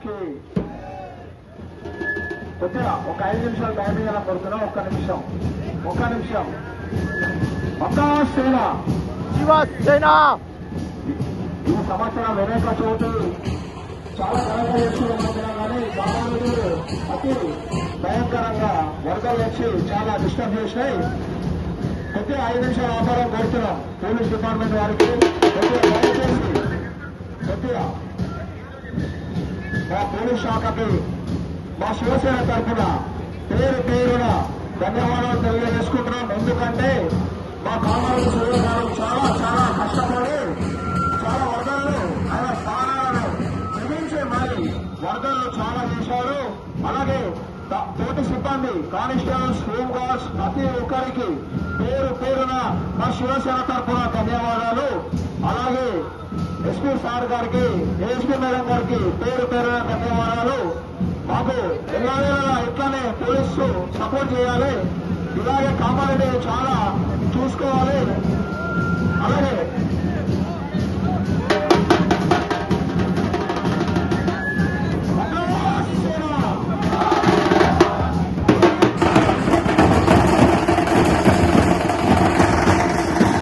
కి కొద్దిగా ఒక 5 నిమిషాలు టైమింగ్ అలా కొడుతున్నాం. ఒక్క నిమిషం శివసేన ఈ సంవత్సరం వినాయక చవితి చాలా ఘనంగా చేసుకున్నాం. కానీ బాబాలు అతి భయంకరంగా వరదలు వచ్చి చాలా డిస్టర్బ్ చేసినాయి. కొద్దిగా 5 నిమిషాలు ఆధారం కోరుతున్నాం పోలీస్ డిపార్ట్మెంట్ వారికి. కొద్దిగా మా పోలీస్ శాఖకి మా శివసేన తరఫున పేరున ధన్యవాదాలు తెలియజేసుకుంటున్నాం. ఎందుకంటే మా కామారెడ్డి సూర్య గారు చాలా కష్టపడి చాలా వరదల్లో ఆయన స్థానాలను నిర్మించే మరి వరదల్లో చాలా చేశారు. అలాగే తోటి సిబ్బంది కానిస్టేబుల్స్, హోమ్ గార్డ్స్ ప్రతి ఒక్కరికి పేరున మా శివసేన తరఫున ధన్యవాదాలు. అలాగే ఎస్పీ సార్ గారికి, ఏఎస్పీ మేడం గారికి పేరున ధన్యవాదాలు. మాకు ఎలాగైనా ఇట్లానే పోలీసు సపోర్ట్ చేయాలి. ఇలాగే కామారెడ్డి చాలా చూసుకోవాలి. అలాగే